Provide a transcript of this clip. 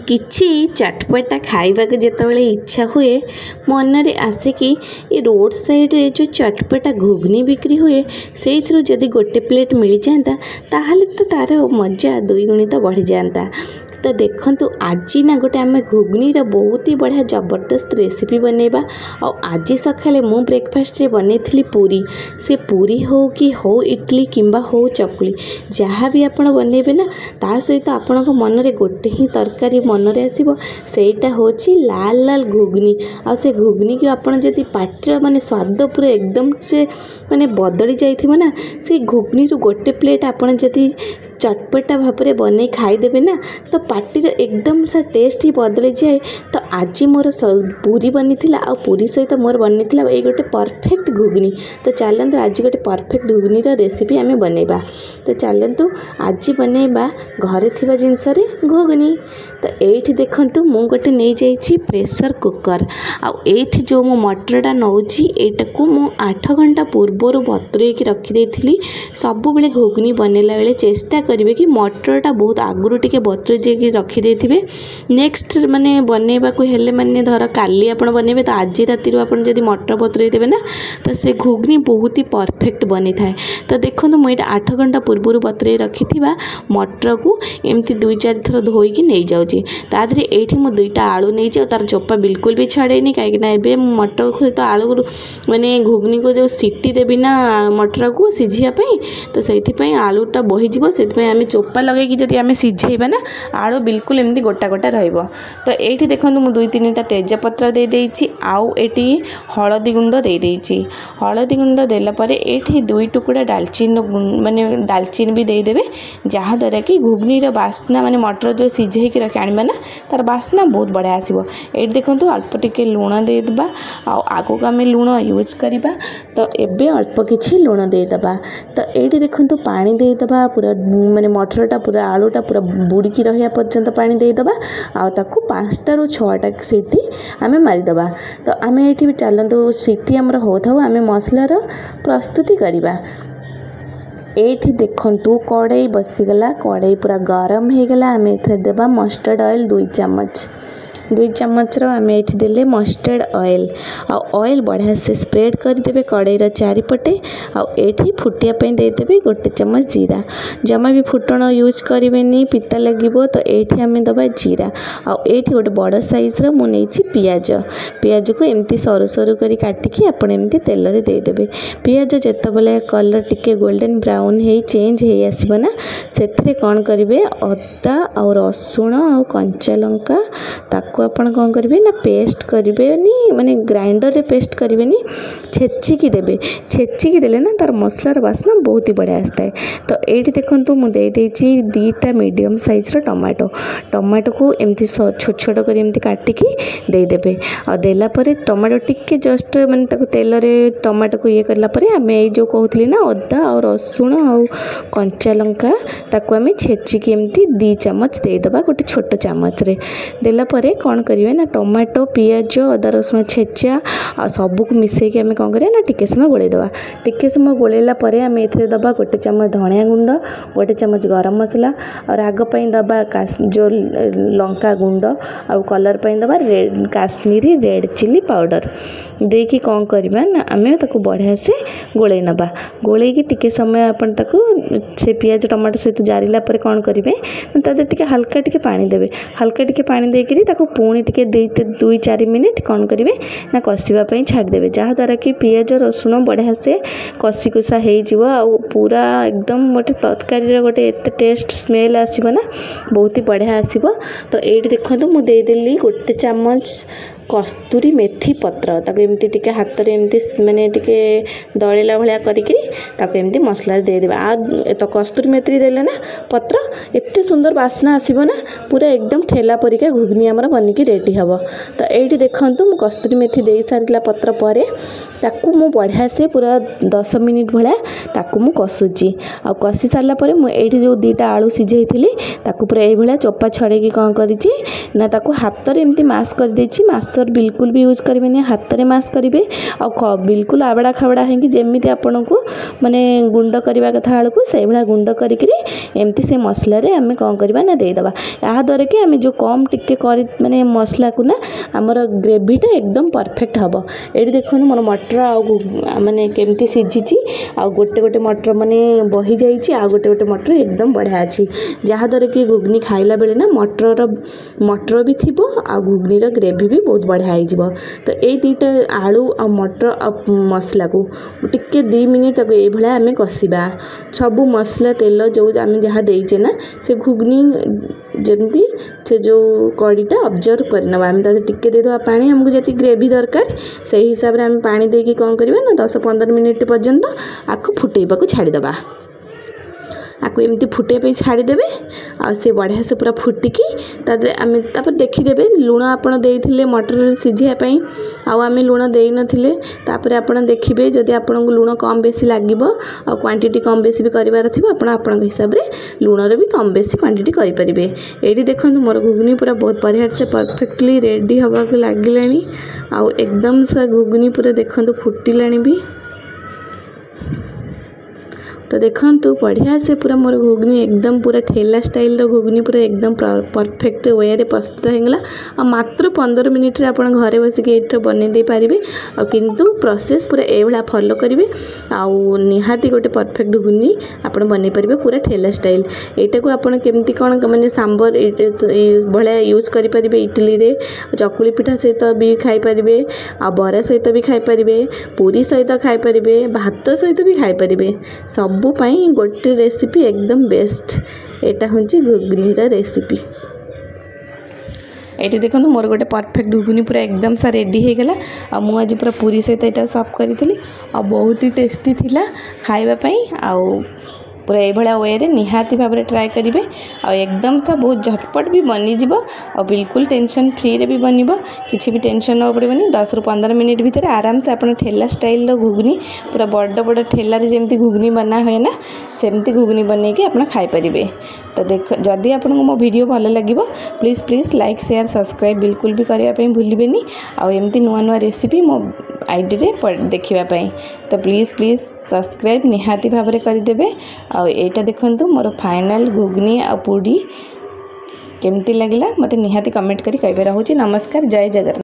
किछि चटपटा खाइबा के जेतबेले इच्छा हुए मनरे आसे कि ये रोड साइड रे जो चटपटा घुगनी बिक्री हुए से जदि गोटे प्लेट मिल जाता ताहले तो तार मजा दुई गुणित बढ़ी जाता। तो देखंतु आज ना गोटे आम घुगनी बहुत ही बढ़िया जबरदस्त रेसिपी बनैबा। और आज सकाले मु ब्रेकफास्ट रे बनैथिली पूरी। से पूरी हो कि हो इडली किंबा हो चकुली जहाँ भी आपण बनैबे ना ता सहित आपण मन रे गोटे ही तरकारी मन रे आसीबो सेटा होची लाल लाल घुगनी। आ से घुगनी कि आपण जदि पाटर माने स्वाद पूरा एकदम से माने बदली जाइथिबो ना से घुगनी रु गोटे प्लेट आपण जदि चटपटा भाव बनै खाईदेवे ना तो पार्टी एकदम सा टेस्ट ही बदली जाए। तो आज मोर पूरी बनी थिला आ पूरी सहित मोर बनी थिला ए गोटे परफेक्ट घुगनी। तो चलतु आज गोटे परफेक्ट घुगनी रेसिपी आम बनैबा। तो चलतु आज बनैबा घरे थिबा जिनस रे घुगनी। तो एठी देखंतु मु गोटे नै जाइछि प्रेशर कुकर। आ एठी जो मो मटरटा नौछि एटाकू मु 8 घंटा पूर्वर बतुरे की रखी देथिली। सब बेले घुगनी बनैला बेले चेष्टा करिवे कि मटरटा बहुत आगुरु टिके बतुरे जे रखी देथिबे। नेक्स्ट माने बनैबा को हेले माने धर काली आपण बनैबे तो आज राति आपण जदि मटर बतुरे देबे ना तो से घुगनी बहुत ही परफेक्ट बनी थाए। तो देखंतु मु एटा 8 घंटा पूर्वर बतुरे रखिथिबा मटर को एमती 2-4 थर धोईकी नै जाउची। ता धरे एठी मु 2टा आलू नै जाउ तार चोपा बिल्कुल भी छाड़ेनी काहे ना एबे मटर को तो आलू माने घुगनी को जो सीटी देबी ना मटर को सिझिया पई तो सेथि पई आलूटा बही जिवो। सेथि पई आमे चोपा लगे कि जदि आमे सिझेइबा ना आलू बिल्कुल एमती गोटा गोटा रहिबो। तो एठी देखंतु मु 2-3टा तेजपत्र दे देइछि आउ एठी हळदी गुंड दे देइछि। हळदी गुंड देला परे एठी 2 टुकुड़ा दालचीनी माने दालचीनी भी दे देबे जहा द्वारा कि घुगनी रो बास्ना माने मटर जो सिझेइ के रख आनिबा ना तार बास्ना बहुत बढ़िया आसीबो। एठी देखंतु अल्प टिके लूण दे देबा आ आगो को आमे लूण यूज करिबा। तो एबे अल्प किछि लूण दे देबा। तो एठी देखंतु पानी दे देबा पूरा माने मटरटा पूरा आलूटा पूरा बुड़की रहिया पर्यंत पानी दे देबा आ ताकू 5टा रु 6टा सीटी आमे मारी देबा। तो आमे एठी चलंतु सीटी हमर होथाउ आमे मसलार प्रस्तुति करिबा। एठी देखंतु कड़ाई बसीगला कड़ाई पूरा गरम हो गला। आमे एथरे देबा मस्टर्ड ऑयल 2 चम्मच 2 चम्मच आमे एठी देले मस्टर्ड ऑयल आ ऑयल बढ़िया से स्प्रेड कर देबे कड़ाईर चारिपटे। आ एठी फुटिया पे दे देबे 1 चम्मच जीरा। जमा भी फुटण यूज करिवेनी पिता लागिबो। तो एठी आमे दबा जीरा आ एठी गोटे बड़ साइज रो मु नेछि पियाज। पियाज को एमती सरू सरू करी काटिकी आपण एमती तेल रे दे देबे। पियाज जेतबेले कलर टिके गोल्डन ब्राउन हे चेंज हे आसीबो ना सेथरे कोन करिवे अदा और रसुण और कंचा लंका ताको आपण कौन करेंगे ना पेस्ट करेंगे माने ग्राइंडर रे पेस्ट करेंगे छेचिकी देबे। छेचिकी देले ना तार मसलार बास्ना बहुत ही बढ़िया आसता है। तो एठी देखंतु मु दे देछि 2टा मीडियम साइज रो टमाटो। टमाटो को एमती छोट छोट कर एमती काटिकी दे देबे। आ देला परे टमाटो टिके जस्ट माने ताको तेल रे टमाटो को ये करला परे आमे ए जो कहउथली ना अदा और रसुण और कंचा लंका ताको आमे छेचिकी एमती 2 चम्मच दे देबा गोटे छोट चम्मच रे। देला परे कौन करिवे ना टमाटो पियाज अदा रसुण छेचा आ सबू को मिसई के आमे कौन करिया ना टिके समय गोले देबा। टिके समय गोलेला परे आमे एथरे दबा 1 चम्मच धनिया गुंड 1 चम्मच गरम मसला और राग पई दबा जो लंका गुंड और कलर पई दबा red Kashmiri red chilli powder देकी कौन करिबा ना आमे ताको बढ़िया से गोले नबा। गोले की टिके समय अपन ताको से पियाज टमाटो सहित जारिला परे कौन करिवे तादे टिके हल्का टिके पानी देबे। हल्का टिके पानी देकरी ताको पुणी टिके 2-4 मिनिट कौन करिवे ना कसिबा पई छाड़ देबे जहा द्वारा कि पियाज रसुण बढ़िया से कसी कुसा हे जिवो आ पूरा एकदम गोटे तरकारी रे गोटे एते टेस्ट स्मेल आसीबो ना बहुत ही बढ़िया आसीबो। तो एठी देखंतु मु दे देली 1 चम्मच कस्तूरी मेथी पत्र ताको एमती टिके हाथ रे एमती माने टिके दळेला भलिया करिकरी ताको एमती मसला दे देबा। आ तो कस्तूरी मेथी देले ना पत्र एते सुंदर बास्ना आसीबो ना पूरा एकदम ठेला परिका घुगनी हमर बनिकी रेडी हबो। तो एठी देखंतु मु कस्तूरी मेथी देई सारिला पत्र परे ताकू मु बढ़िया से पूरा 10 मिनिट भलिया ताकू मु कसुची। आ कसी सारला परे मु एठी जो 2टा आलू सिझेइथिली ताकू पूरा ए भलिया चोपा छड़े की कोन करिची ना ताकू हाथ रे एमती मास कर देछि। मास मिक्सचर बिल्कुल भी यूज करेंगे, हाथ में मास करेंगे आ बिल्कुल आबड़ा खाबड़ा है जमी आपन को माने गुंड करवा कथा बेलू से भाया गुंड करमती से मसलार आम कौन करवा ना देदेबा। यहाँ द्वारा कि आम जो कम टिके माने मसला को ना आमर ग्रेवीटा एकदम परफेक्ट हम। ये देखो मोर मटर आने केमती सीझी आ गोटे गोटे मटर माने बही जाइए आ गोटे गोटे मटर एकदम बढ़िया अच्छी जहाँद्वारा कि घुगनी खाइला बेले ना मटर भी थी आ घुगनीर ग्रेवी भी बहुत बढ़िया हो। तो ये दुईटा आलू आ मटर आ मसला को टिके 2 मिनिट ये भाया आम कषा सबू मसला तेल जो आम जहाँ देचे ना से घुगनी जमती से जो कड़ीटा ऑब्जर्व करना आम टिके देदेवा पानी हमको जी ग्रेवी दरकार से हिसाब से आम पानी देकी कौन करवा ना 10-15 मिनिट पर्यंत आपको फुटेबा को छाड़ीदबा। आपको एमती फुटे छाड़ीदेवे आ से बढ़िया से पूरा फुटिकी आम तापर देखीदे लुण आपड़ देते मटर सीझापी आम लुण दे नथिले तापर आपड़ देखिए जदि आपन को लुण कम बेसी लगे आ क्वांटिटी कम बेसी भी करार थी आपण हिसाब से लुणर भी कम बेसी क्वांटिटी करेंगे। ये देखो मोर घुगनी पूरा बहुत बढ़िया से परफेक्टली रेडी हवा को लगिला आ एकदम से घुगनी पूरा देखो फुटिला भी। तो देखंतु बढ़िया से पूरा मोर घुगनी एकदम पूरा ठेला स्टाइल रो घुगनी पूरा एकदम परफेक्ट वे रे प्रस्तुत होगला आ मात्र 15 मिनिट रे आपण घरे बसिक एठ बनै दे पारिबे आ किंतु प्रोसेस पूरा ए भला फॉलो करिवे आ निहाती गोटे परफेक्ट घुगनी आपण बनै पारिबे पूरा ठेला स्टाइल। एटा को आपण केमती कोन माने सांबर भला यूज करि पारिबे इडली रे चकुली पिठा सहित भी खाई पारिबे आ बरा सहित भी खाई पारिबे पूरी सहित खाई पारिबे भात सहित भी खाई पारिबे सब पाई गोटे रेसिपी एकदम बेस्ट। एटा हूँ घुगनी रेसिपी। ये देखो मोर गोटे परफेक्ट घुगनी पूरा एकदम सा रेडी हो गला आ मु आज पूरा पूरी सहित यहाँ सर्व करी आ बहुत ही टेस्टी थिला खाइबापी आ पूरा ये वे रे निहाती भाव में ट्राए करेंगे आ एकदम सा बहुत झटपट भी बनीज और बिल्कुल टेंशन फ्री रे भी बनब किसी भी टेंशन ना पड़ोनी 10-15 मिनिट भितर आराम से अपना ठेला स्टाइल घुगनी पूरा बड़ बड़ ठेलार जमी घुगनी बना हुए ना सेमती घुगनी बनई कि आप खाईपारे। तो देख जदि आपको मो वीडियो भल लगे प्लीज़ लाइक शेयर सब्सक्राइब बिल्कुल भी करने भूलिए आमती नुआ नुआ रेसिपी मो आईडी रे देखापी। तो प्लीज़ सब्सक्राइब निहाती भाव में करदे। आईटा देखंतु मोर फाइनल घुगनी आ पूड़ी केमती लगला मते निहाती कमेंट करी कहबे। रहूची नमस्कार, जय जगन्नाथ।